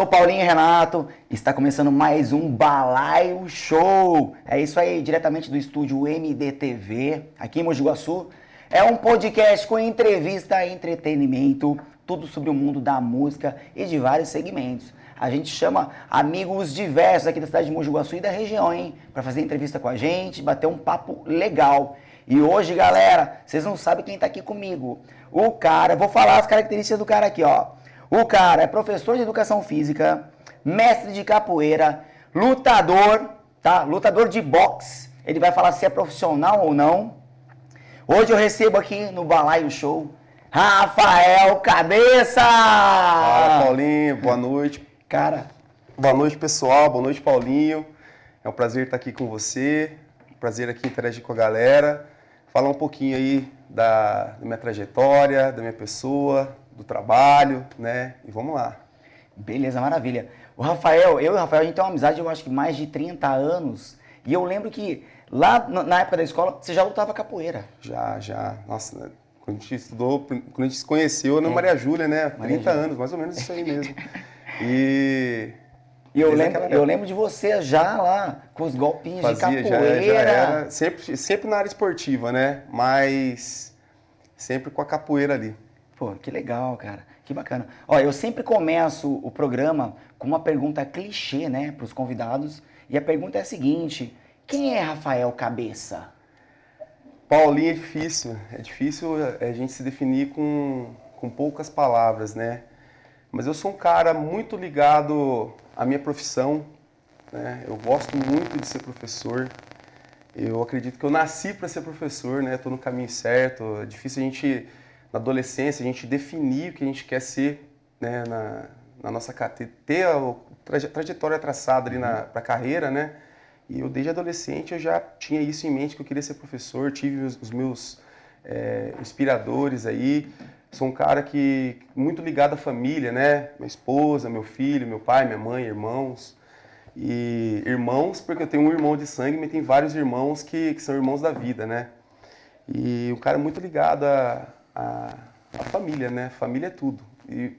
sou o Paulinho Renato, está começando mais um Balaio Show. É isso aí, diretamente do estúdio MDTV, aqui em Mogi Guaçu. É um podcast com entrevista e entretenimento, tudo sobre o mundo da música e de vários segmentos. A gente chama amigos diversos aqui da cidade de Mogi Guaçu e da região, hein? Para fazer entrevista com a gente, bater um papo legal. E hoje, galera, vocês não sabem quem tá aqui comigo. O cara, vou falar as características do cara aqui, ó. O cara é professor de educação física, mestre de capoeira, lutador, tá? Lutador de boxe. Ele vai falar se é profissional ou não. Hoje eu recebo aqui no Balaio Show Rafael Cabeça! Fala, Paulinho, boa noite. Cara, boa noite, pessoal, boa noite, Paulinho. É um prazer estar aqui com você, um prazer aqui interagir com a galera, falar um pouquinho aí da minha trajetória, da minha pessoa, do trabalho, né? E vamos lá. Beleza, maravilha. O Rafael, eu e o Rafael, a gente tem uma amizade, eu acho que mais de 30 anos. E eu lembro que lá na época da escola, você já lutava capoeira. Já. Nossa, né? Quando a gente estudou, quando a gente se conheceu na Maria Júlia, né? 30 anos, mais ou menos isso aí mesmo. E eu lembro de você já lá, com os golpinhos de capoeira. Já era, sempre na área esportiva, né? Mas sempre com a capoeira ali. Pô, que legal, cara. Que bacana. Ó, eu sempre começo o programa com uma pergunta clichê, né, para os convidados. E a pergunta é a seguinte: quem é Rafael Cabeça? Paulinho, é difícil a gente se definir com poucas palavras, né? Mas eu sou um cara muito ligado à minha profissão, né? Eu gosto muito de ser professor. Eu acredito que eu nasci para ser professor, né? Estou no caminho certo. É difícil a gente, na adolescência, a gente definir o que a gente quer ser, né? Na nossa ter a trajetória traçada ali para a carreira, né? E eu, desde adolescente, eu já tinha isso em mente, que eu queria ser professor, tive os meus inspiradores aí. Sou um cara que muito ligado à família, né? Minha esposa, meu filho, meu pai, minha mãe, irmãos. E irmãos, porque eu tenho um irmão de sangue, mas tem vários irmãos que são irmãos da vida, né? E um cara muito ligado à família, né? Família é tudo. E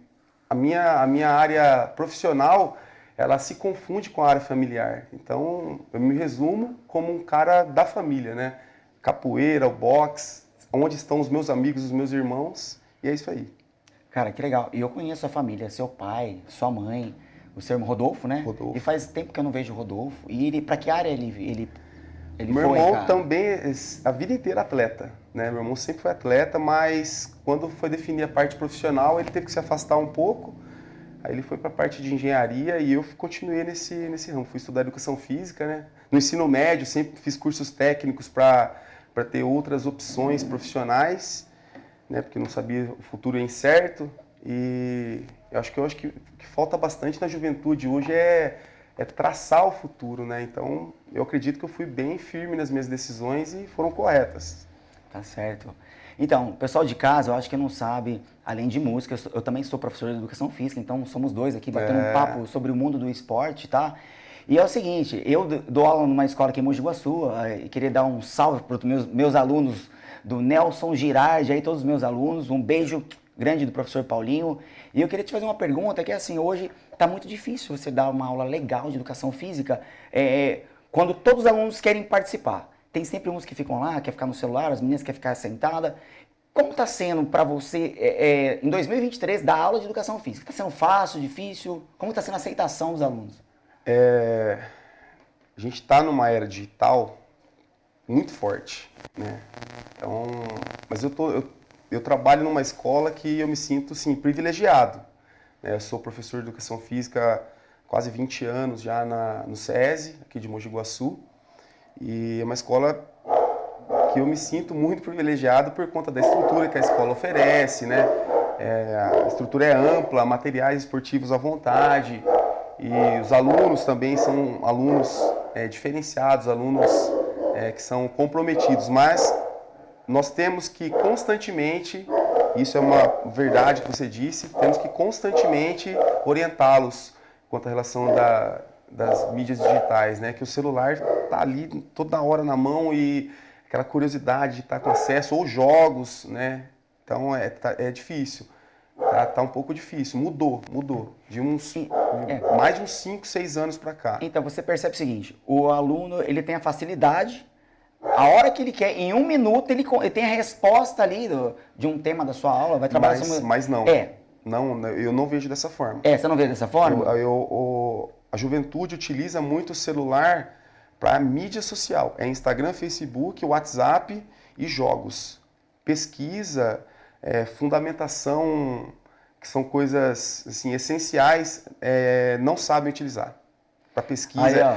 a minha área profissional, ela se confunde com a área familiar. Então, eu me resumo como um cara da família, né? Capoeira, o boxe, onde estão os meus amigos, os meus irmãos, e é isso aí. Cara, que legal. E eu conheço a família, seu pai, sua mãe, o seu irmão Rodolfo, né? Rodolfo. E faz tempo que eu não vejo o Rodolfo. E ele, pra que área ele Meu foi, irmão cara? também, a vida inteira atleta, né? Meu irmão sempre foi atleta, mas quando foi definir a parte profissional, ele teve que se afastar um pouco. Aí ele foi para a parte de engenharia e eu continuei nesse ramo. Fui estudar educação física, né? No ensino médio, sempre fiz cursos técnicos para ter outras opções profissionais, né? Porque não sabia, o futuro é incerto. E eu acho que o que falta bastante na juventude hoje é traçar o futuro, né? Então, eu acredito que eu fui bem firme nas minhas decisões e foram corretas. Tá certo. Então, pessoal de casa, eu acho que não sabe, além de música, eu também sou professor de educação física, então somos dois aqui batendo um papo sobre o mundo do esporte, tá? E é o seguinte, eu dou aula numa escola aqui em Mogi Guaçu, e queria dar um salve para os meus alunos do Nelson Girardi, aí todos os meus alunos, um beijo grande do professor Paulinho. E eu queria te fazer uma pergunta, que é assim, hoje tá muito difícil você dar uma aula legal de educação física, quando todos os alunos querem participar. Tem sempre uns que ficam lá, quer ficar no celular, as meninas querem ficar sentada. Como está sendo para você, em 2023, dar aula de educação física? Está sendo fácil, difícil? Como está sendo a aceitação dos alunos? A gente está numa era digital muito forte, né? Então, mas eu trabalho numa escola que eu me sinto, assim, privilegiado, né? Eu sou professor de educação física há quase 20 anos já no SESI, aqui de Mogi Guaçu. E é uma escola que eu me sinto muito privilegiado por conta da estrutura que a escola oferece, né? A estrutura é ampla, materiais esportivos à vontade, e os alunos também são alunos diferenciados, alunos que são comprometidos, mas nós temos que constantemente, isso é uma verdade que você disse, temos que constantemente orientá-los quanto à relação das mídias digitais, né? Que o celular tá ali toda hora na mão e aquela curiosidade de estar com acesso, ou jogos, né? Então é difícil. Tá um pouco difícil. Mudou. De mais de uns 5, 6 anos para cá. Então, você percebe o seguinte, o aluno, ele tem a facilidade, a hora que ele quer, em 1 minuto, ele tem a resposta ali de um tema da sua aula, vai trabalhar... Mas não. Não, eu não vejo dessa forma. Você não vê dessa forma? A juventude utiliza muito o celular para mídia social. É Instagram, Facebook, WhatsApp e jogos. Pesquisa, fundamentação, que são coisas assim, essenciais, não sabem utilizar. Para pesquisa,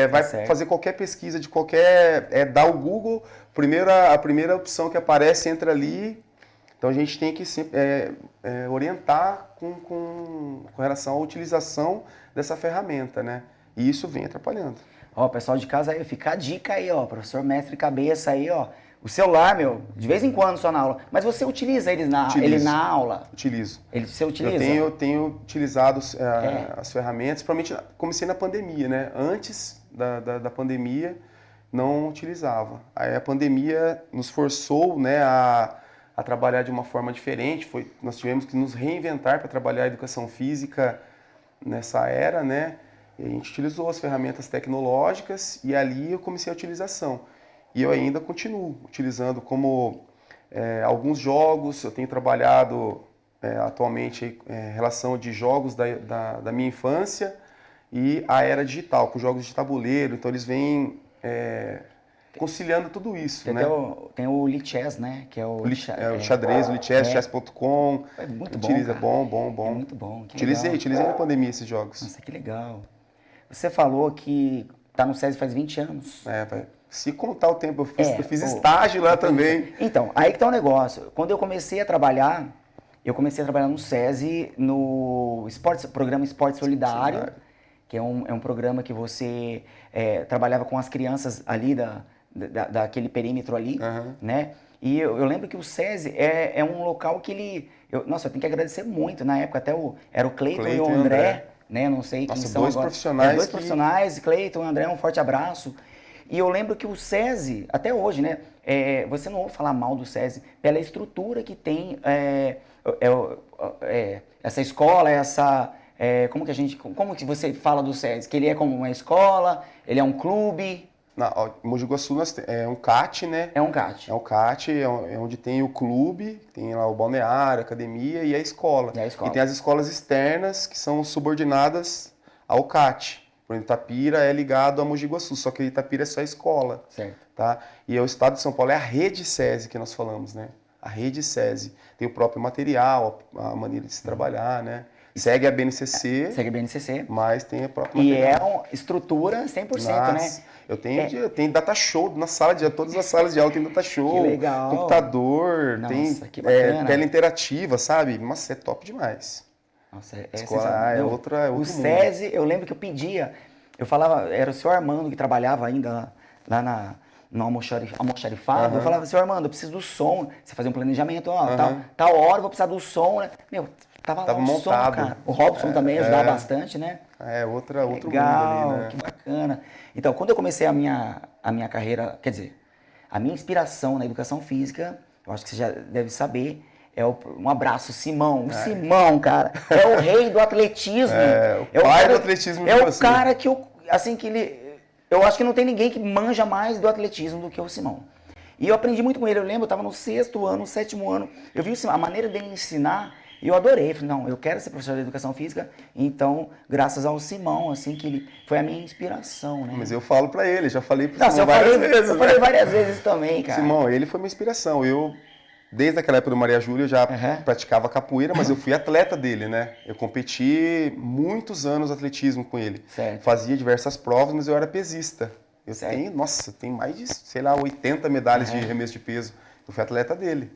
vai fazer qualquer pesquisa de qualquer... dá o Google, a primeira opção que aparece, entra ali. Então a gente tem que sempre orientar com relação à utilização dessa ferramenta, né? E isso vem atrapalhando. Pessoal de casa aí, fica a dica aí, professor mestre cabeça aí, o celular, de vez em quando só na aula, mas você utiliza ele na aula? Utilizo. Você utiliza? Eu tenho utilizado as ferramentas, provavelmente comecei na pandemia, né? Antes da pandemia, não utilizava. Aí a pandemia nos forçou, né, a trabalhar de uma forma diferente. Nós tivemos que nos reinventar para trabalhar a educação física nessa era, né? E a gente utilizou as ferramentas tecnológicas e ali eu comecei a utilização. E eu ainda continuo utilizando como alguns jogos. Eu tenho trabalhado atualmente em relação de jogos da minha infância e a era digital, com jogos de tabuleiro. Então eles vêm conciliando tudo isso, né? Tem o Lichess, né? Que é o xadrez, o Lichess, chess.com. É muito Utiliza, bom, bom. É muito bom. Utilizei na pandemia esses jogos. Nossa, que legal. Você falou que tá no SESI faz 20 anos. Se contar o tempo, eu fiz estágio lá também. Então, aí que tá o negócio. Quando eu comecei a trabalhar no SESI, no programa Esporte Solidário, que é um programa que você trabalhava com as crianças ali daquele perímetro ali, né? E eu lembro que o SESI é um local que eu tenho que agradecer muito. Na época era o Cleiton e o André, né? Não sei quem são dois agora. Profissionais. Dois profissionais, Cleiton e André, um forte abraço. E eu lembro que o SESI, até hoje, né? Você não ouve falar mal do SESI pela estrutura que tem essa escola, como que você fala do SESI? Que ele é como uma escola, ele é um clube? Em Mogi Guaçu é um CAT, né? É um CAT. É um CAT, é onde tem o clube, tem lá o balneário, a academia e a escola. E tem as escolas externas que são subordinadas ao CAT. Por exemplo, Itapira é ligado a Mogi Guaçu, só que Itapira é só a escola. Certo. Tá? E o estado de São Paulo é a rede SESI que nós falamos, né? A rede SESI. Tem o próprio material, a maneira de se trabalhar, né? Segue a BNCC. Segue a BNCC. Mas tem a própria material. E é uma estrutura 100%, né? Eu tenho data show na sala de aula, todas as salas de aula tem data show. Que legal. Computador, tem tela interativa, sabe? Nossa, é top demais. Nossa, é outro mundo. O SESI, eu lembro que eu pedia, eu falava, era o senhor Armando que trabalhava ainda lá no almoxarifado, eu falava, senhor Armando, eu preciso do som, você fazia um planejamento, tal hora eu vou precisar do som, né? Tava lá montado. Som, cara. O Robson também ajudava bastante, né? Outro Legal, mundo ali, né? Que bacana. Então, quando eu comecei a minha carreira, quer dizer, a minha inspiração na educação física, eu acho que você já deve saber, um abraço, Simão. O Simão, cara, é o rei do atletismo. O pai do atletismo. É o cara que eu acho que não tem ninguém que manja mais do atletismo do que o Simão. E eu aprendi muito com ele. Eu lembro, eu estava no 6º ano, 7º ano, eu vi a maneira dele ensinar. E eu adorei, falei, não, eu quero ser professor de educação física, então, graças ao Simão, assim, que ele foi a minha inspiração, né? Mas eu falo pra ele, já falei pro Simão Eu falei várias vezes também, cara. Simão, ele foi minha inspiração. Desde aquela época do Maria Júlia, eu já praticava capoeira, mas eu fui atleta dele, né? Eu competi muitos anos atletismo com ele. Certo. Fazia diversas provas, mas eu era pesista. Eu tenho mais de, 80 medalhas de arremesso de peso. Eu fui atleta dele.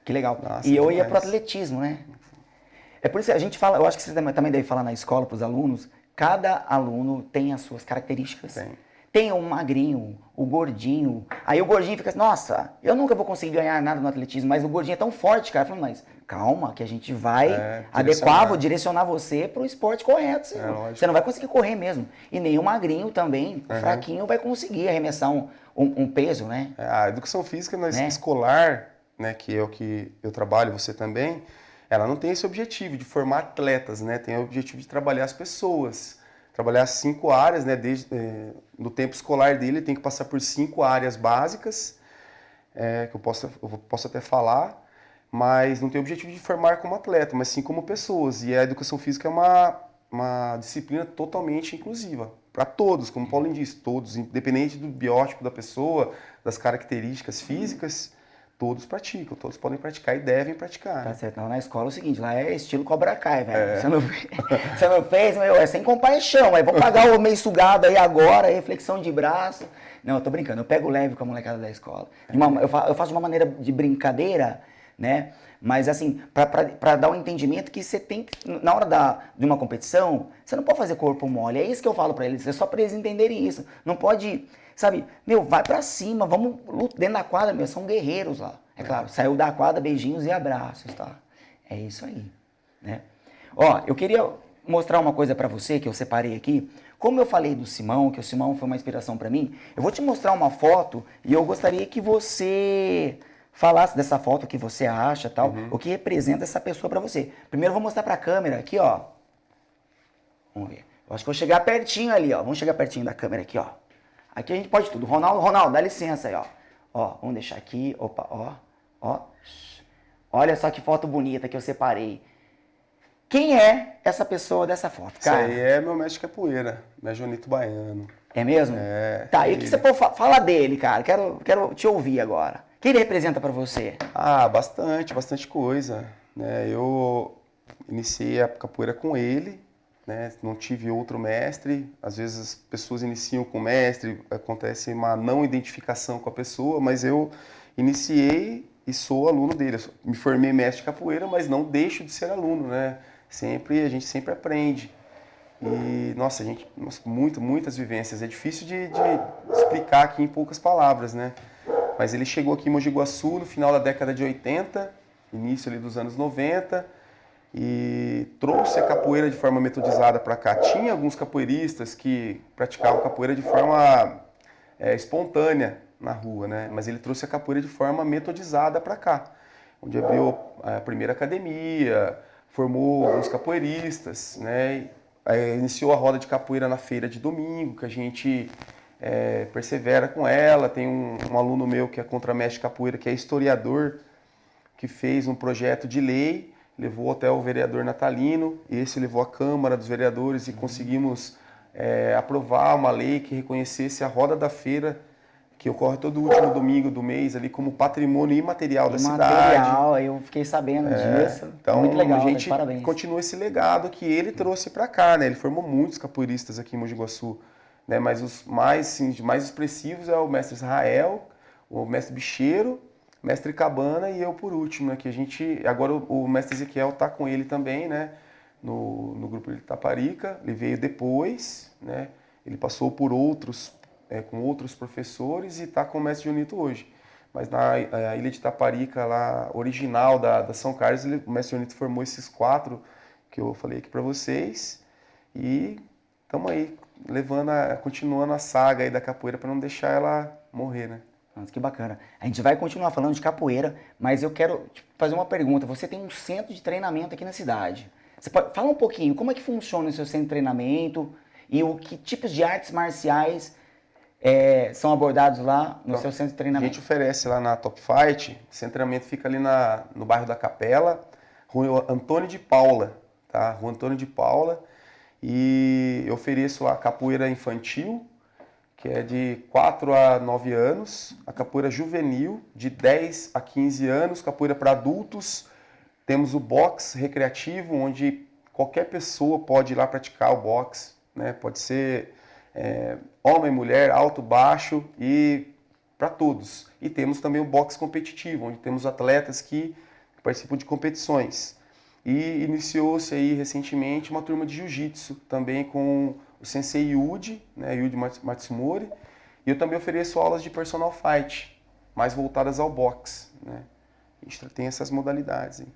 Que legal. E eu ia pro atletismo, né? É por isso que a gente fala, eu acho que você também deve falar na escola para os alunos, cada aluno tem as suas características. Tem o magrinho, o gordinho. Aí o gordinho fica assim, nossa, eu nunca vou conseguir ganhar nada no atletismo, mas o gordinho é tão forte, cara. Eu falo, mas calma, que a gente vai direcionar você pro esporte correto. Você não vai conseguir correr mesmo. E nem o magrinho também, o fraquinho, vai conseguir arremessar um peso, né? A educação física escolar, né, que é o que eu trabalho, você também, ela não tem esse objetivo de formar atletas, né? Tem o objetivo de trabalhar as pessoas. Trabalhar 5 áreas, né? No tempo escolar dele, tem que passar por 5 áreas básicas, que eu posso até falar, mas não tem o objetivo de formar como atleta, mas sim como pessoas. E a educação física é uma disciplina totalmente inclusiva, para todos, como o Paulinho disse, todos, independente do biótipo da pessoa, das características físicas, todos praticam, todos podem praticar e devem praticar. Tá certo. Lá na escola é o seguinte, lá é estilo Cobra Kai, velho. Você não fez, meu, é sem compaixão, aí vou pagar o meio sugado aí agora, aí, flexão de braço. Não, eu tô brincando, eu pego leve com a molecada da escola. Eu faço de uma maneira de brincadeira, né? Mas assim, pra dar um entendimento que você tem que, na hora de uma competição, você não pode fazer corpo mole. É isso que eu falo pra eles, é só pra eles entenderem isso. Não pode, sabe, meu, vai pra cima, vamos lutar dentro da quadra, meu, são guerreiros lá. É claro, saiu da quadra, beijinhos e abraços, tá? É isso aí, né? Ó, eu queria mostrar uma coisa pra você que eu separei aqui. Como eu falei do Simão, que o Simão foi uma inspiração pra mim, eu vou te mostrar uma foto e eu gostaria que você falasse dessa foto, o que você acha, tal, o que representa essa pessoa pra você. Primeiro eu vou mostrar pra câmera aqui, ó. Vamos ver. Eu acho que eu vou chegar pertinho ali, ó. Vamos chegar pertinho da câmera aqui, ó. Aqui a gente pode tudo. Ronaldo, dá licença aí, ó. Ó, vamos deixar aqui, opa, ó. Olha só que foto bonita que eu separei. Quem é essa pessoa dessa foto, cara? Isso aí é meu mestre de capoeira, mestre Jonito Baiano. É mesmo? É. Tá, e o que você pode falar dele, cara? Quero te ouvir agora. O que ele representa pra você? Ah, bastante coisa, né? Eu iniciei a capoeira com ele, né? Não tive outro mestre. Às vezes as pessoas iniciam com o mestre, acontece uma não identificação com a pessoa, mas eu iniciei e sou aluno dele. Eu me formei mestre de capoeira, mas não deixo de ser aluno, né? A gente sempre aprende. E, nossa, muitas vivências. É difícil de explicar aqui em poucas palavras, né? Mas ele chegou aqui em Mogi Guaçu no final da década de 80, início ali dos anos 90, e trouxe a capoeira de forma metodizada para cá. Tinha alguns capoeiristas que praticavam capoeira de forma espontânea na rua, né? Mas ele trouxe a capoeira de forma metodizada para cá, onde abriu a primeira academia, formou alguns capoeiristas, né? Iniciou a roda de capoeira na feira de domingo, que a gente persevera com ela. Tem um aluno meu que é contramestre de capoeira, que é historiador, que fez um projeto de lei, levou até o vereador Natalino, esse levou à Câmara dos Vereadores e conseguimos aprovar uma lei que reconhecesse a roda da feira, que ocorre todo último domingo do mês, ali como patrimônio imaterial da cidade. Eu fiquei sabendo disso. Então, muito legal, a gente parabéns. continua esse legado que ele trouxe para cá, né? Ele formou muitos capoeiristas aqui em Mogi Guaçu, né? Mas os mais expressivos é o mestre Israel, o mestre Bicheiro, mestre Cabana e eu por último, né? Que a gente, agora o mestre Ezequiel está com ele também, né? No grupo de Itaparica, ele veio depois, né? Ele passou por com outros professores e está com o mestre Jonito hoje. Mas na ilha de Itaparica, lá, original da São Carlos, o mestre Jonito formou esses 4 que eu falei aqui para vocês. E estamos aí, continuando a saga aí da capoeira para não deixar ela morrer, né? Nossa, que bacana. A gente vai continuar falando de capoeira, mas eu quero te fazer uma pergunta. Você tem um centro de treinamento aqui na cidade. Você pode falar um pouquinho, como é que funciona o seu centro de treinamento e que tipos de artes marciais são abordados lá no seu centro de treinamento? A gente oferece lá na Top Fight, o centro de treinamento fica ali no bairro da Capela, Rua Antônio de Paula, tá? Rua Antônio de Paula, e eu ofereço lá a capoeira infantil, que é de 4 a 9 anos, a capoeira juvenil, de 10 a 15 anos, capoeira para adultos, temos o boxe recreativo, onde qualquer pessoa pode ir lá praticar o boxe, né? Pode ser homem, mulher, alto, baixo e para todos. E temos também o boxe competitivo, onde temos atletas que participam de competições. E iniciou-se aí recentemente uma turma de jiu-jitsu, também com o sensei Yuji, né, Yuji Matsumori. E eu também ofereço aulas de personal fight, mais voltadas ao boxe, né? A gente tem essas modalidades aí.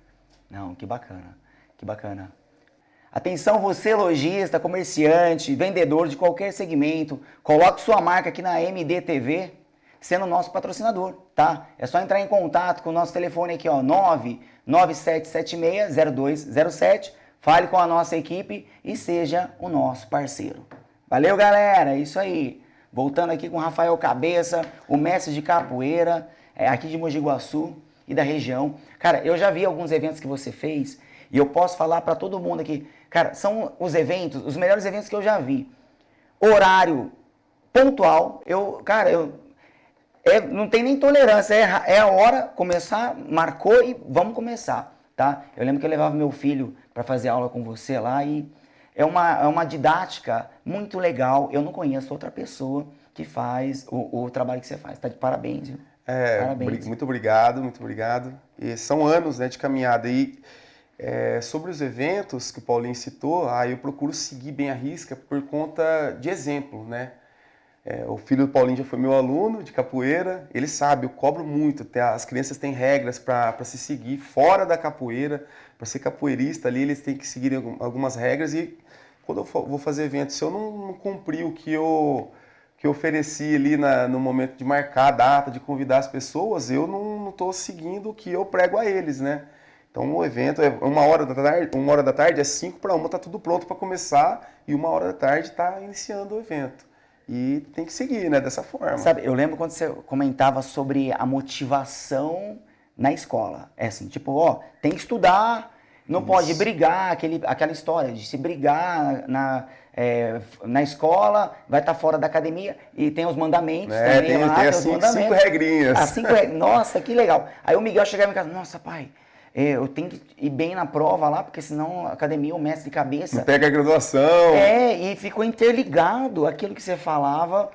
Não, que bacana, que bacana. Atenção você, lojista, comerciante, vendedor de qualquer segmento, coloque sua marca aqui na MDTV, sendo nosso patrocinador, tá? É só entrar em contato com o nosso telefone aqui, ó, 9776-0207. Fale com a nossa equipe e seja o nosso parceiro. Valeu, galera. É isso aí. Voltando aqui com o Rafael Cabeça, o mestre de capoeira, aqui de Mogi Guaçu e da região. Cara, eu já vi alguns eventos que você fez e eu posso falar para todo mundo aqui. Cara, são os eventos, os melhores eventos que eu já vi. Horário pontual. Não tem nem tolerância. É a hora, começar, marcou e vamos começar, tá? Eu lembro que eu levava meu filho para fazer aula com você lá e é uma didática muito legal. Eu não conheço outra pessoa que faz o trabalho que você faz. Tá de parabéns, viu? Parabéns. Muito obrigado, muito obrigado. E são anos, né, de caminhada. E sobre os eventos que o Paulinho citou, eu procuro seguir bem a risca por conta de exemplo, né? O filho do Paulinho já foi meu aluno de capoeira, ele sabe, eu cobro muito, as crianças têm regras para se seguir fora da capoeira, para ser capoeirista ali eles têm que seguir algumas regras e quando eu vou fazer evento, se eu não cumprir o que eu ofereci ali no momento de marcar a data, de convidar as pessoas, eu não estou seguindo o que eu prego a eles, né? Então o evento é 1h da tarde, é 5:45, tá tudo pronto para começar e 1h da tarde está iniciando o evento. E tem que seguir, né, dessa forma. Sabe, eu lembro quando você comentava sobre a motivação na escola. É assim, tipo, tem que estudar, não pode brigar, aquela história de se brigar na escola, vai estar fora da academia, e tem os mandamentos também. Tem as 5 regrinhas. Nossa, que legal. Aí o Miguel chegava em casa, nossa, pai, eu tenho que ir bem na prova lá, porque senão a academia, o mestre de cabeça... Não pega a graduação. E ficou interligado aquilo que você falava,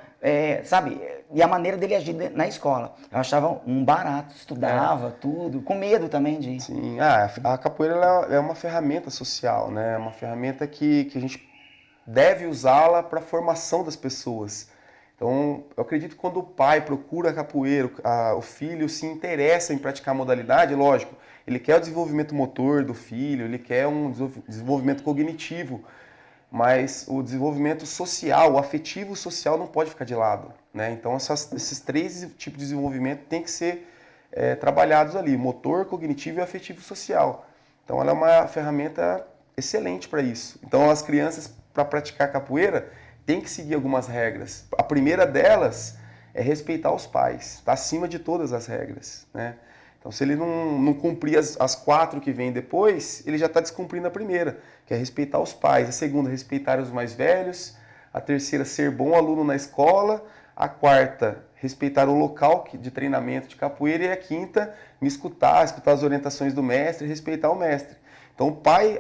sabe? E a maneira dele agir na escola. Eu achava um barato, estudava tudo, com medo também de... Sim, a capoeira é uma ferramenta social, né? É uma ferramenta que a gente deve usá-la para a formação das pessoas. Então, eu acredito que quando o pai procura a capoeira, o filho se interessa em praticar a modalidade, lógico, ele quer o desenvolvimento motor do filho, ele quer um desenvolvimento cognitivo, mas o desenvolvimento social, o afetivo social não pode ficar de lado, né? Então, esses 3 tipos de desenvolvimento têm que ser trabalhados ali, motor, cognitivo e afetivo social. Então, ela é uma ferramenta excelente para isso. Então, as crianças, para praticar capoeira, têm que seguir algumas regras. A primeira delas é respeitar os pais, está acima de todas as regras, né? Então, se ele não cumprir as 4 que vêm depois, ele já está descumprindo a primeira, que é respeitar os pais. A segunda, respeitar os mais velhos. A terceira, ser bom aluno na escola. A quarta, respeitar o local de treinamento de capoeira. E a quinta, escutar as orientações do mestre e respeitar o mestre. Então, o pai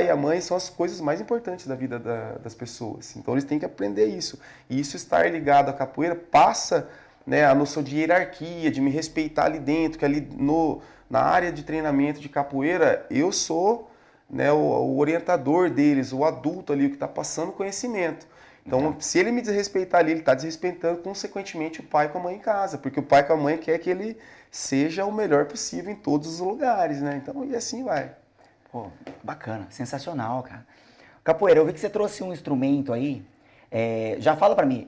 e a mãe são as coisas mais importantes da vida das pessoas. Então, eles têm que aprender isso. E isso estar ligado à capoeira passa... né, a noção de hierarquia, de me respeitar ali dentro, que ali na área de treinamento de capoeira, eu sou, né, o orientador deles, o adulto ali, o que está passando conhecimento. Então, se ele me desrespeitar ali, ele está desrespeitando, consequentemente, o pai com a mãe em casa, porque o pai com a mãe quer que ele seja o melhor possível em todos os lugares, né? Então, e assim vai. Pô, bacana, sensacional, cara. Capoeira, eu vi que você trouxe um instrumento aí, já fala pra mim,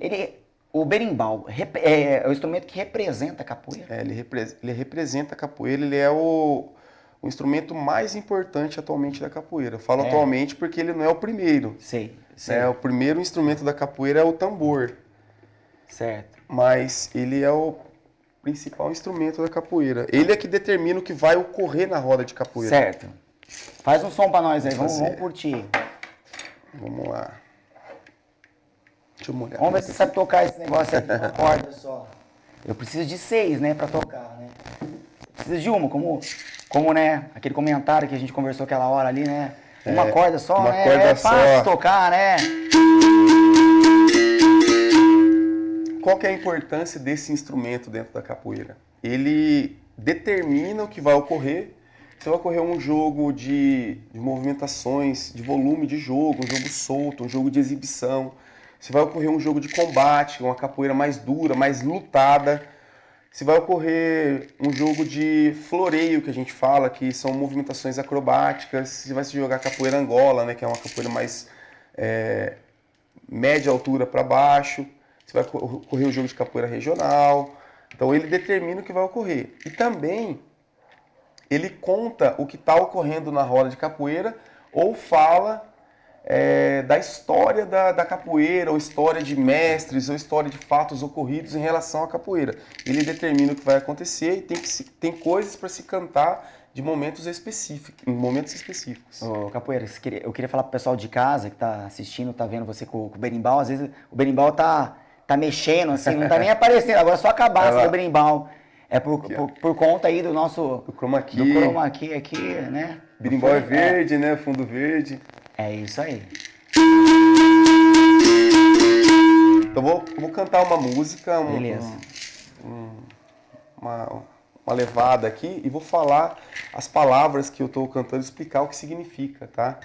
o berimbau é o instrumento que representa a capoeira? Ele representa a capoeira, ele é o instrumento mais importante atualmente da capoeira. Eu falo atualmente porque ele não é o primeiro. Sei. O primeiro instrumento da capoeira é o tambor. Certo. Mas ele é o principal instrumento da capoeira. Ele é que determina o que vai ocorrer na roda de capoeira. Certo. Faz um som pra nós aí, vamos curtir. Vamos lá. Deixa eu molhar. Vamos ver se você sabe tocar esse negócio aqui, uma corda só. Eu preciso de 6, né, pra tocar, né? Precisa de uma, como né, aquele comentário que a gente conversou aquela hora ali, né? Uma corda só, uma né? corda É fácil só. tocar, né? Qual que é a importância desse instrumento dentro da capoeira? Ele determina o que vai ocorrer. Se vai ocorrer um jogo de movimentações, de volume de jogo, um jogo solto, um jogo de exibição. Se vai ocorrer um jogo de combate, uma capoeira mais dura, mais lutada. Se vai ocorrer um jogo de floreio, que a gente fala, que são movimentações acrobáticas. Se vai se jogar capoeira Angola, né, que é uma capoeira mais média altura para baixo. Se vai ocorrer o jogo de capoeira regional. Então ele determina o que vai ocorrer. E também ele conta o que está ocorrendo na roda de capoeira ou fala da história da capoeira, ou história de mestres, ou história de fatos ocorridos em relação à capoeira. Ele determina o que vai acontecer e tem coisas para se cantar de momentos específicos, em momentos específicos. Ô, Capoeira, eu queria falar pro pessoal de casa que tá assistindo, tá vendo você com o berimbau. Às vezes o berimbau tá mexendo, assim, não tá nem aparecendo. Agora é só a cabaça do berimbau. É por conta aí do nosso... O chroma key. Do chroma key aqui, né? Berimbau é verde, né? Fundo verde. É isso aí. Então vou cantar uma música, Beleza. uma levada aqui, e vou falar as palavras que eu estou cantando, explicar o que significa, tá?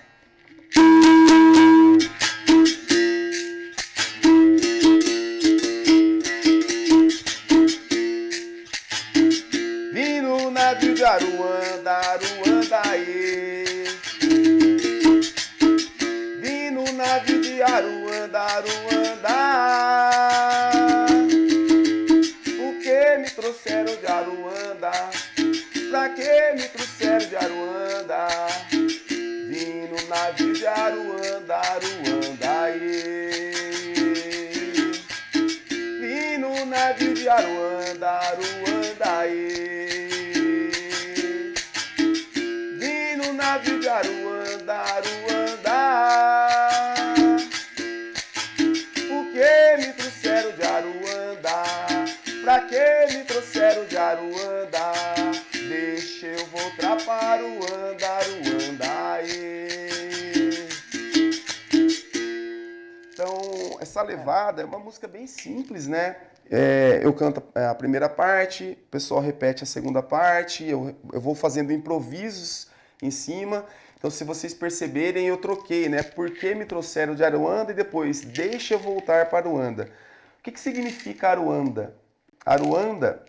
Vim no navio de Aruanda, Aruandaê. Vim no navio de Aruanda, Aruanda. Por que me trouxeram de Aruanda? Pra que me trouxeram de Aruanda? Vim no navio de Aruanda, Aruandaê. Vim no navio de Aruanda, Aruandaê. Vim no navio de Aruanda, Aruanda. Por que me trouxeram de Aruanda? Pra que me trouxeram de Aruanda? Deixa eu voltar para Aruanda, Aruandaê. Então, essa levada é uma música bem simples, né? Eu canto a primeira parte, o pessoal repete a segunda parte, eu vou fazendo improvisos em cima. Então, se vocês perceberem, eu troquei, né? Por que me trouxeram de Aruanda e depois, deixa eu voltar para Aruanda. O que significa Aruanda? Aruanda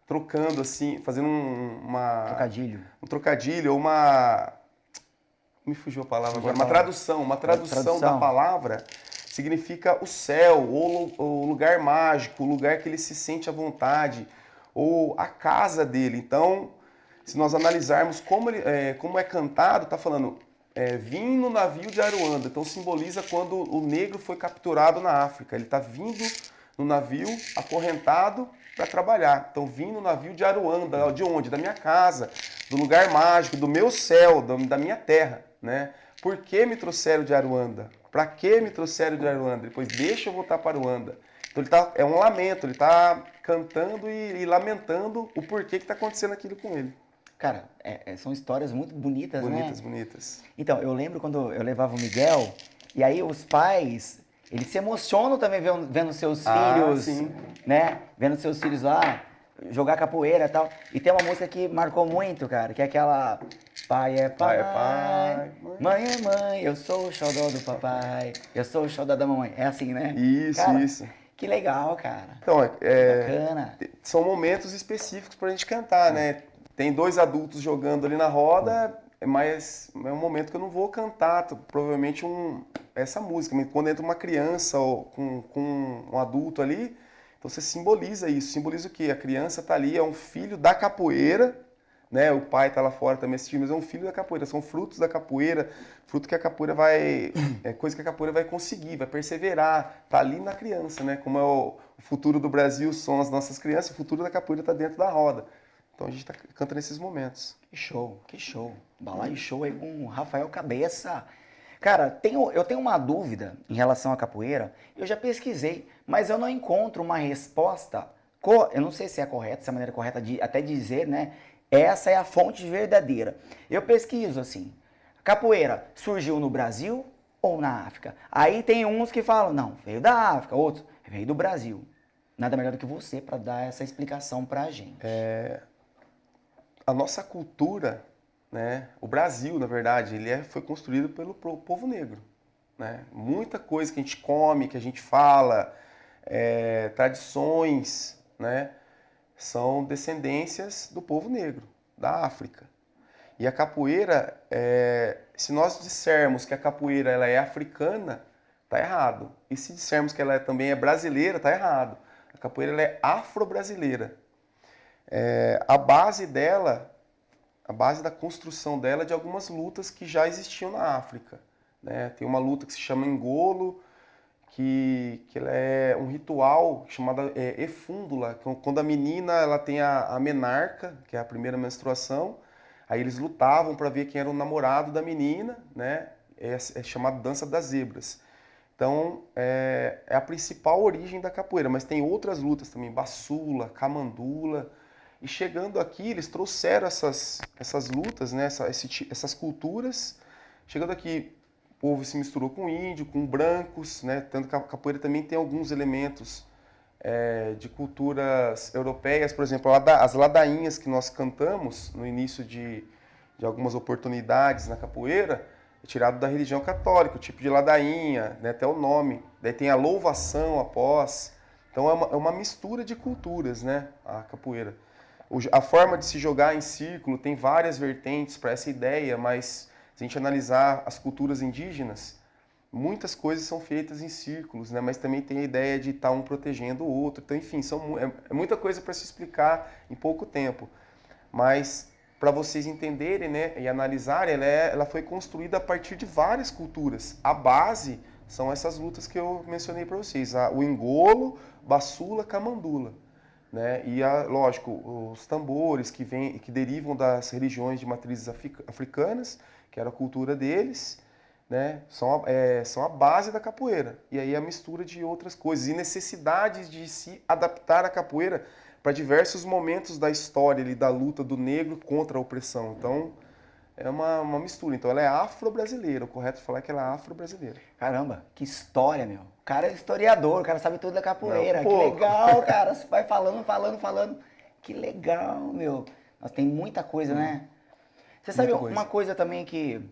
trocando assim, fazendo um trocadilho, ou uma... Me fugiu a palavra agora. Uma tradução da palavra significa o céu, ou o lugar mágico, o lugar que ele se sente à vontade, ou a casa dele. Então, se nós analisarmos como é cantado, está falando, vim no navio de Aruanda. Então, simboliza quando o negro foi capturado na África. Ele está vindo no navio, acorrentado, para trabalhar. Então, vim no navio de Aruanda. De onde? Da minha casa, do lugar mágico, do meu céu, da minha terra, né? Por que me trouxeram de Aruanda? Para que me trouxeram de Aruanda? Depois, deixa eu voltar para Aruanda. Então, é um lamento, ele está cantando e lamentando o porquê que está acontecendo aquilo com ele. Cara, são histórias muito bonitas, né? Bonitas. Então, eu lembro quando eu levava o Miguel, e aí os pais, eles se emocionam também vendo seus filhos, sim. Né? Vendo seus filhos lá jogar capoeira e tal. E tem uma música que marcou muito, cara, que é aquela... Pai é pai, mãe é mãe, eu sou o xodó do papai, eu sou o xodó da mamãe. É assim, né? Isso, cara, isso. Que legal, cara. Então, bacana. São momentos específicos pra gente cantar, né? Tem dois adultos jogando ali na roda, mas é um momento que eu não vou cantar, provavelmente essa música. Mas quando entra uma criança ou com um adulto ali, então você simboliza isso. Simboliza o quê? A criança tá ali, é um filho da capoeira, né? O pai tá lá fora também assistindo, mas é um filho da capoeira. São frutos da capoeira, fruto que a capoeira coisa que a capoeira vai conseguir, vai perseverar. Tá ali na criança, né? Como é o futuro do Brasil são as nossas crianças, o futuro da capoeira tá dentro da roda. Então a gente canta nesses momentos. Que show. Balaio show aí com o Rafael Cabeça. Cara, eu tenho uma dúvida em relação à capoeira. Eu já pesquisei, mas eu não encontro uma resposta. Eu não sei se é correta, se é a maneira correta de até dizer, né? Essa é a fonte verdadeira. Eu pesquiso assim. Capoeira surgiu no Brasil ou na África? Aí tem uns que falam, não, veio da África, outros, veio do Brasil. Nada melhor do que você para dar essa explicação pra gente. A nossa cultura, né, o Brasil, na verdade, foi construído pelo povo negro, né? Muita coisa que a gente come, que a gente fala, tradições, né, são descendências do povo negro, da África. E a capoeira, se nós dissermos que a capoeira ela é africana, tá errado. E se dissermos que ela também é brasileira, tá errado. A capoeira ela é afro-brasileira. A base dela, a base da construção dela é de algumas lutas que já existiam na África, né? Tem uma luta que se chama Engolo, que ela é um ritual chamado efúndula, quando a menina ela tem a menarca, que é a primeira menstruação, aí eles lutavam para ver quem era o namorado da menina, né? É chamado Dança das Zebras. Então, é a principal origem da capoeira, mas tem outras lutas também, Baçula, Camandula. E chegando aqui, eles trouxeram essas lutas, né, essas culturas. Chegando aqui, o povo se misturou com índio, com brancos, né, tanto que a capoeira também tem alguns elementos de culturas europeias. Por exemplo, as ladainhas que nós cantamos no início de algumas oportunidades na capoeira, é tirado da religião católica, o tipo de ladainha, né, até o nome. Daí tem a louvação após. Então é uma mistura de culturas, né, a capoeira. A forma de se jogar em círculo tem várias vertentes para essa ideia, mas se a gente analisar as culturas indígenas, muitas coisas são feitas em círculos, né, mas também tem a ideia de estar um protegendo o outro. Então, enfim, é muita coisa para se explicar em pouco tempo. Mas para vocês entenderem, né, e analisarem, ela foi construída a partir de várias culturas. A base são essas lutas que eu mencionei para vocês, o engolo, baçula, camandula, né? E lógico, os tambores que derivam das religiões de matrizes africanas, que era a cultura deles, né, são a base da capoeira. E aí a mistura de outras coisas e necessidades de se adaptar à capoeira para diversos momentos da história ali, da luta do negro contra a opressão. Então, é uma mistura. Então, ela é afro-brasileira. O correto é falar que ela é afro-brasileira. Caramba, que história, meu. O cara é historiador, o cara sabe tudo da capoeira. Não, que legal, cara. Você vai falando. Que legal, meu. Nossa, tem muita coisa, né? Você sabe uma coisa também que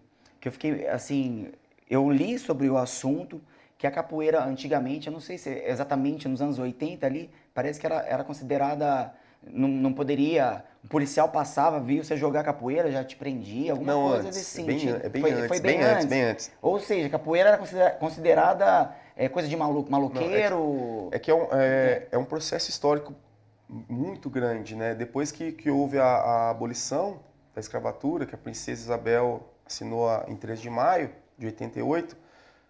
eu fiquei, assim, eu li sobre o assunto, que a capoeira antigamente, eu não sei se é exatamente nos anos 80 ali, parece que era considerada, não poderia, o policial passava, viu você jogar capoeira, já te prendia, alguma não, coisa antes, desse sentido. Foi bem antes. Ou seja, capoeira era considerada coisa de maloqueiro. É um processo histórico muito grande, né? Depois que houve a abolição da escravatura, que a princesa Isabel assinou em 3 de maio de 88,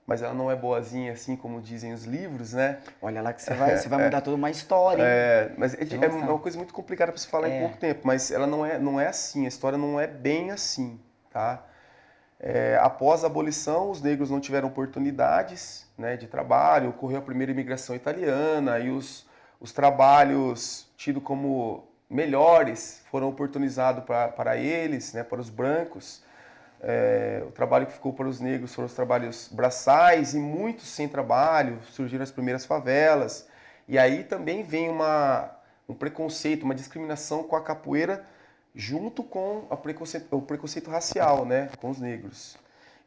mas ela não é boazinha assim como dizem os livros, né? Olha lá que você vai mudar toda uma história, hein? Mas é uma coisa muito complicada para se falar em pouco tempo, mas ela não é assim, a história não é bem assim, tá? Após a abolição, os negros não tiveram oportunidades, né, de trabalho, ocorreu a primeira imigração italiana e os trabalhos tidos como melhores foram oportunizados para eles, né, para os brancos. O trabalho que ficou para os negros foram os trabalhos braçais e muitos sem trabalho, surgiram as primeiras favelas. E aí também vem um preconceito, uma discriminação com a capoeira junto com o preconceito racial, né, com os negros.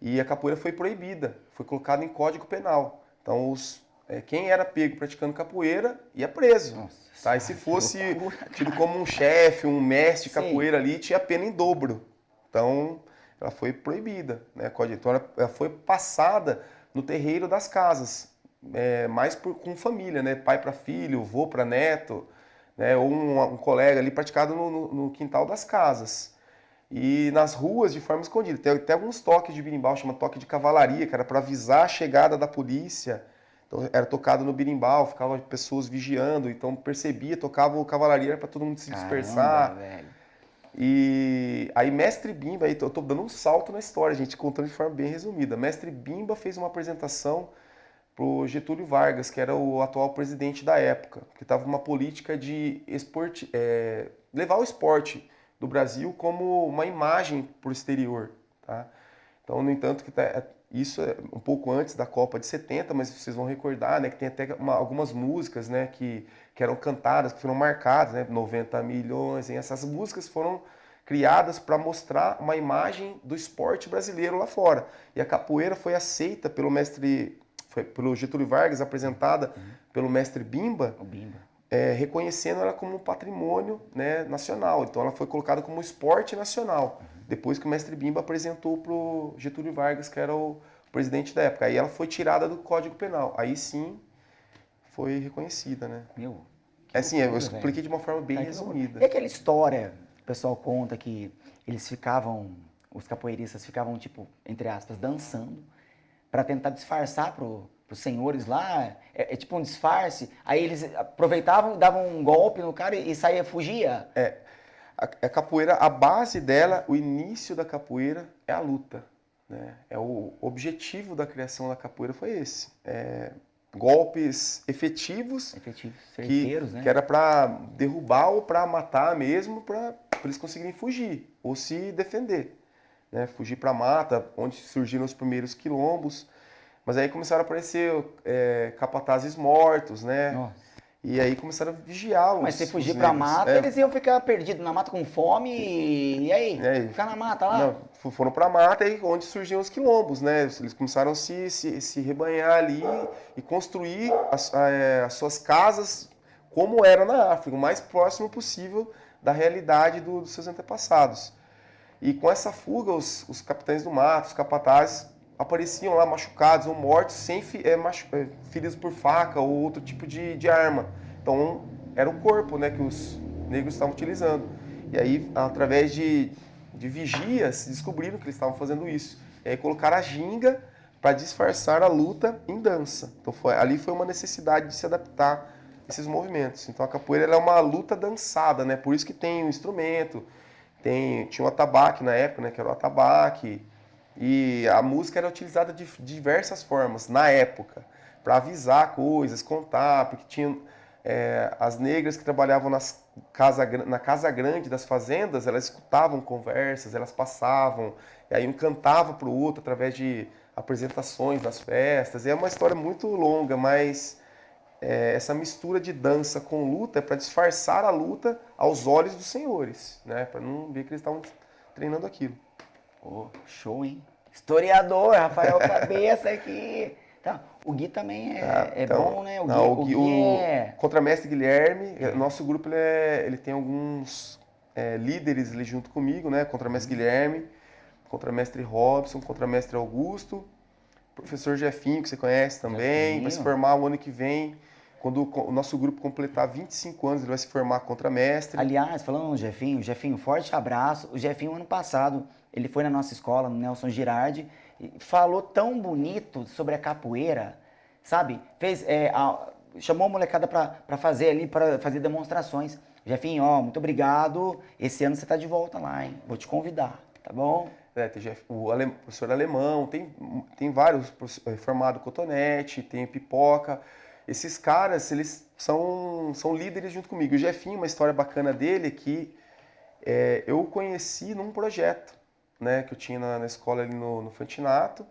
E a capoeira foi proibida, foi colocada em código penal. Então, quem era pego praticando capoeira ia preso. Nossa, tá? E se fosse tido como um chefe, um mestre de capoeira ali, tinha pena em dobro. Então, ela foi proibida, né? Então, ela foi passada no terreiro das casas, mais com família, né? Pai para filho, vô para neto, né? Ou um colega ali praticado no quintal das casas. E nas ruas de forma escondida. Tem até alguns toques de berimbau, chama toque de cavalaria, que era para avisar a chegada da polícia. Então era tocado no berimbau, ficava pessoas vigiando, então percebia, tocava o cavalaria para todo mundo se dispersar. Caramba, velho. E aí Mestre Bimba, aí eu tô dando um salto na história, gente, contando de forma bem resumida. Mestre Bimba fez uma apresentação pro Getúlio Vargas, que era o atual presidente da época, que estava uma política de levar o esporte do Brasil como uma imagem para o exterior, tá? Então, no entanto, isso é um pouco antes da Copa de 70, mas vocês vão recordar, né, que tem até algumas músicas, né, que eram cantadas, que foram marcadas, né, 90 milhões, hein? Essas músicas foram criadas para mostrar uma imagem do esporte brasileiro lá fora. E a capoeira foi aceita pelo Getúlio Vargas, apresentada pelo mestre Bimba, reconhecendo ela como um patrimônio, né, nacional. Então ela foi colocada como esporte nacional, depois que o mestre Bimba apresentou para o Getúlio Vargas, que era o presidente da época. Aí ela foi tirada do Código Penal. Aí sim foi reconhecida, né? Meu, É assim, eu loucura, expliquei velho. de uma forma bem Tá, que loucura. resumida. E aquela história, o pessoal conta que eles ficavam, os capoeiristas ficavam, tipo, entre aspas, dançando para tentar disfarçar pros senhores lá, é tipo um disfarce, aí eles aproveitavam, davam um golpe no cara e saía, fugia. A capoeira, a base dela, o início da capoeira é a luta, né? É o objetivo da criação da capoeira foi esse. Golpes efetivos Efetivos, que, certeiros, que né? era para derrubar ou para matar mesmo, para eles conseguirem fugir ou se defender, né? Fugir para a mata, onde surgiram os primeiros quilombos. Mas aí começaram a aparecer capatazes mortos, né? Nossa. E aí começaram a vigiar Mas se os fugir pra negros. mata, eles iam ficar perdidos na mata com fome e aí? É, Ficar na mata lá? não, foram para a mata e onde surgiam os quilombos, né? Eles começaram a se rebanhar ali e construir as suas casas como era na África, o mais próximo possível da realidade dos seus antepassados. E com essa fuga, os capitães do mato, os capatazes, apareciam lá machucados ou mortos, sem feridos por faca ou outro tipo de arma. Então, era o corpo, né, que os negros estavam utilizando. E aí, através de vigias, descobriram que eles estavam fazendo isso. E aí colocaram a ginga para disfarçar a luta em dança. Então, ali foi uma necessidade de se adaptar a esses movimentos. Então, a capoeira ela é uma luta dançada, né? Por isso que tem um instrumento, tinha o atabaque na época, né, que era o atabaque. E a música era utilizada de diversas formas na época, para avisar coisas, contar, porque tinha as negras que trabalhavam na casa grande das fazendas, elas escutavam conversas, elas passavam, e aí um cantava para o outro através de apresentações nas festas. E é uma história muito longa, mas essa mistura de dança com luta é para disfarçar a luta aos olhos dos senhores, né? Para não ver que eles estavam treinando aquilo. Pô, show, hein? Historiador, Rafael Cabeça aqui. Tá, o Gui também é Então, bom, né? não, O Gui é... Contramestre Guilherme, nosso grupo ele tem alguns líderes ali junto comigo, né? Contramestre Guilherme, Contramestre Robson, Contramestre Augusto, professor Jefinho, que você conhece também, vai se Jefinho. formar o ano que vem. Quando o nosso grupo completar 25 anos, ele vai se formar contramestre. Aliás, falando no Jefinho, forte abraço. O Jefinho, ano passado, ele foi na nossa escola, no Nelson Girardi, e falou tão bonito sobre a capoeira, sabe? Chamou a molecada pra fazer ali, para fazer demonstrações. Jefinho, ó, muito obrigado. Esse ano você tá de volta lá, hein? Vou te convidar, tá bom? Tem professor alemão, tem vários formados cotonete, tem pipoca. Esses caras, eles são líderes junto comigo. O Jefinho, uma história bacana dele é que eu o conheci num projeto, né, que eu tinha na escola ali no Fantinato.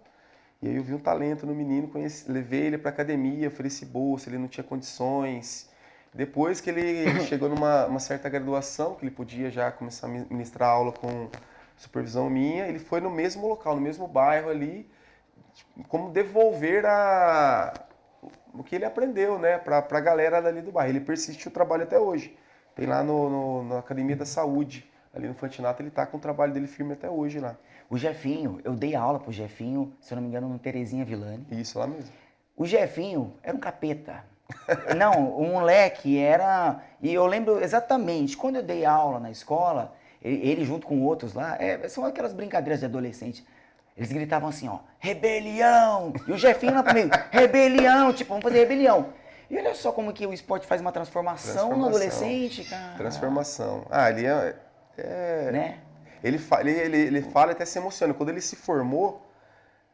E aí eu vi um talento no menino, levei ele para academia, ofereci bolsa, ele não tinha condições. Depois que ele chegou numa certa graduação, que ele podia já começar a ministrar aula com supervisão minha, ele foi no mesmo local, no mesmo bairro ali, como devolver o que ele aprendeu, né, para a galera dali do bairro. Ele persiste o trabalho até hoje. Tem lá na Academia da Saúde, ali no Fantinato, ele está com o trabalho dele firme até hoje lá. O Jefinho, eu dei aula pro Jefinho, se eu não me engano, no Terezinha Villani. Isso, lá mesmo. O Jefinho era um capeta. Não, o moleque era... E eu lembro exatamente, quando eu dei aula na escola, ele junto com outros lá, são aquelas brincadeiras de adolescente. Eles gritavam assim, ó, rebelião! E o Jefinho lá comigo, rebelião! Tipo, vamos fazer rebelião. E olha só como que o esporte faz uma transformação no adolescente, cara. Transformação. Ele Né? Ele fala e até se emociona. Quando ele se formou,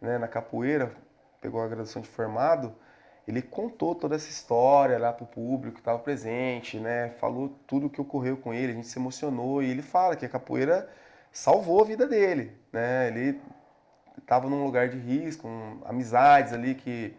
né, na capoeira, pegou a graduação de formado, ele contou toda essa história lá pro público que estava presente, né? Falou tudo o que ocorreu com ele, a gente se emocionou. E ele fala que a capoeira salvou a vida dele, né? Ele estava num lugar de risco, amizades ali que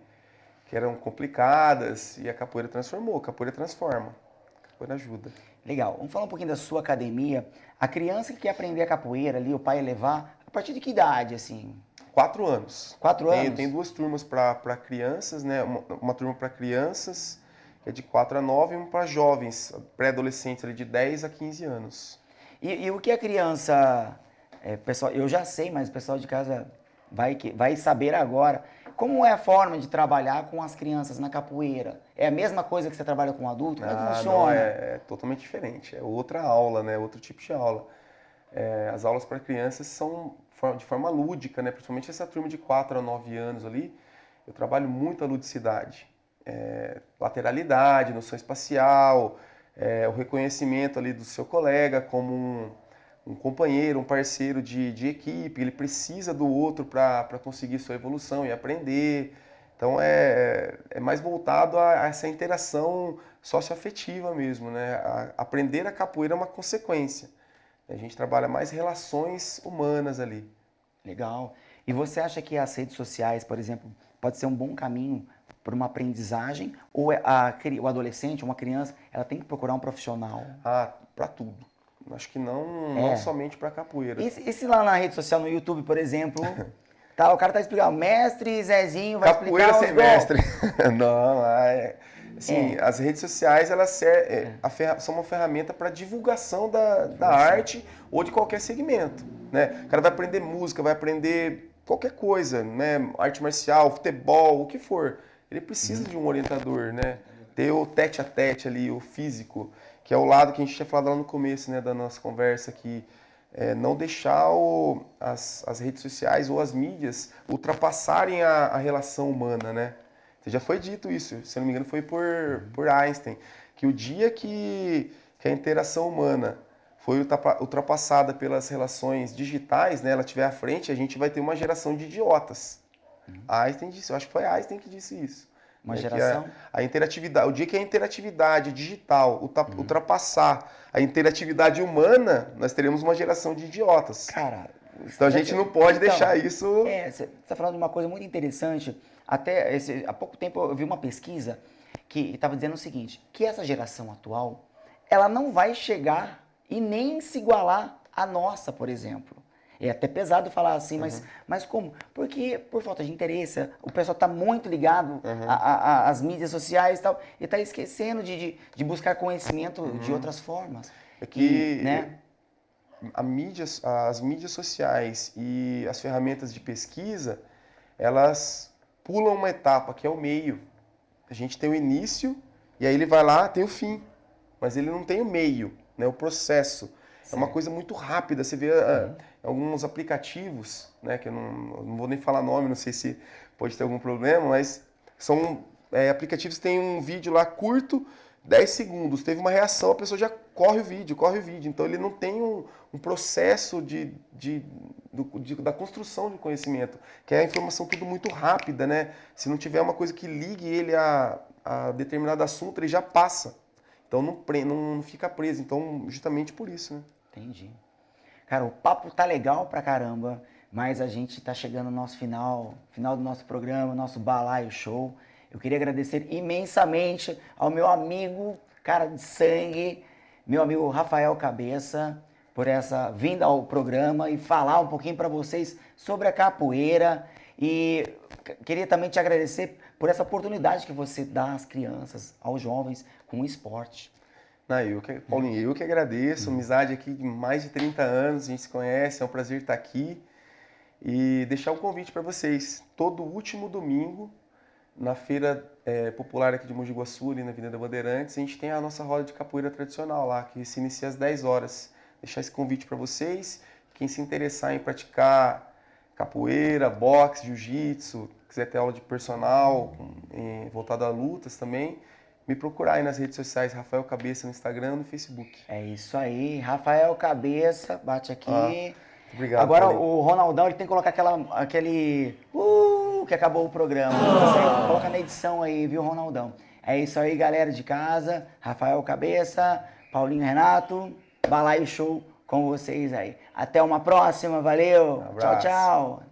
eram complicadas, e a capoeira transformou. A capoeira transforma, a capoeira ajuda. Legal. Vamos falar um pouquinho da sua academia. A criança que quer aprender a capoeira ali, o pai levar, a partir de que idade, assim? 4 anos. 4 anos? Tem 2 turmas para crianças, né? Uma turma para crianças, que é de 4 a 9, e uma para jovens, pré-adolescentes, ali de 10 a 15 anos. E o que a criança... pessoal, eu já sei, mas o pessoal de casa vai saber agora. como é a forma de trabalhar com as crianças na capoeira? É a mesma coisa que você trabalha com adulto? Como é que funciona? Não, é totalmente diferente. É outra aula, né? Outro tipo de aula. As aulas para crianças são de forma lúdica, né? Principalmente essa turma de 4 a 9 anos ali. Eu trabalho muito a ludicidade. Lateralidade, noção espacial, o reconhecimento ali do seu colega como um companheiro, um parceiro de equipe. Ele precisa do outro para conseguir sua evolução e aprender. Então é mais voltado a essa interação socioafetiva mesmo, né? Aprender a capoeira é uma consequência. A gente trabalha mais relações humanas ali. Legal. E você acha que as redes sociais, por exemplo, pode ser um bom caminho para uma aprendizagem? Ou o adolescente, uma criança, ela tem que procurar um profissional? Para tudo. Acho que não somente para capoeira. E se lá na rede social, no YouTube, por exemplo, o cara tá explicando, mestre Zezinho vai capoeira explicar sem mestre. Não, assim, as redes sociais elas são uma ferramenta para divulgação da arte ou de qualquer segmento, né? O cara vai aprender música, vai aprender qualquer coisa, né? Arte marcial, futebol, o que for. Ele precisa de um orientador, né? Ter o tete a tete ali, o físico, que é o lado que a gente tinha falado lá no começo, né, da nossa conversa aqui. Não deixar as redes sociais ou as mídias ultrapassarem a relação humana, né? Já foi dito isso, se eu não me engano foi por Einstein, que o dia que a interação humana foi ultrapassada pelas relações digitais, né, ela estiver à frente, a gente vai ter uma geração de idiotas. Einstein disse, eu acho que foi Einstein que disse isso. Uma geração? A interatividade, o dia que a interatividade digital ultrapassar a interatividade humana, nós teremos uma geração de idiotas. Cara, então a gente não pode deixar isso... Você está falando de uma coisa muito interessante. Há pouco tempo eu vi uma pesquisa que estava dizendo o seguinte, que essa geração atual, ela não vai chegar e nem se igualar à nossa, por exemplo. É até pesado falar assim, mas como? Porque por falta de interesse, o pessoal está muito ligado às mídias sociais e tal, e está esquecendo de buscar conhecimento de outras formas. As mídias sociais e as ferramentas de pesquisa, elas pulam uma etapa, que é o meio. A gente tem o início, e aí ele vai lá, tem o fim. Mas ele não tem o meio, né? O processo. Certo. É uma coisa muito rápida. Você vê alguns aplicativos, né? Que eu não vou nem falar nome, não sei se pode ter algum problema, mas são aplicativos que tem um vídeo lá curto, 10 segundos. Teve uma reação, a pessoa já corre o vídeo. Então ele não tem um processo da construção de conhecimento, que é a informação tudo muito rápida, né? Se não tiver uma coisa que ligue ele a determinado assunto, ele já passa. Então não fica preso. Então, justamente por isso, né? Entendi. Cara, o papo tá legal pra caramba, mas a gente tá chegando no nosso final do nosso programa, nosso Balaio Show. Eu queria agradecer imensamente ao meu amigo, cara de sangue, meu amigo Rafael Cabeça, por essa vinda ao programa e falar um pouquinho para vocês sobre a capoeira. E queria também te agradecer por essa oportunidade que você dá às crianças, aos jovens, com o esporte. Paulinho, eu que agradeço, amizade aqui de mais de 30 anos, a gente se conhece, é um prazer estar aqui. E deixar um convite para vocês, todo último domingo, na feira popular aqui de Mogi Guaçu, ali na Avenida Bandeirantes, a gente tem a nossa roda de capoeira tradicional lá, que se inicia às 10 horas. Deixar esse convite para vocês, quem se interessar em praticar capoeira, boxe, jiu-jitsu, quiser ter aula de personal, voltado a lutas também, me procurar aí nas redes sociais, Rafael Cabeça no Instagram e no Facebook. É isso aí, Rafael Cabeça, bate aqui. Obrigado. Agora o Ronaldão, ele tem que colocar aquele que acabou o programa. Você coloca na edição aí, viu, Ronaldão? É isso aí, galera de casa. Rafael Cabeça, Paulinho Renato, Balaio Show com vocês aí. Até uma próxima, valeu. Um abraço. Tchau, tchau.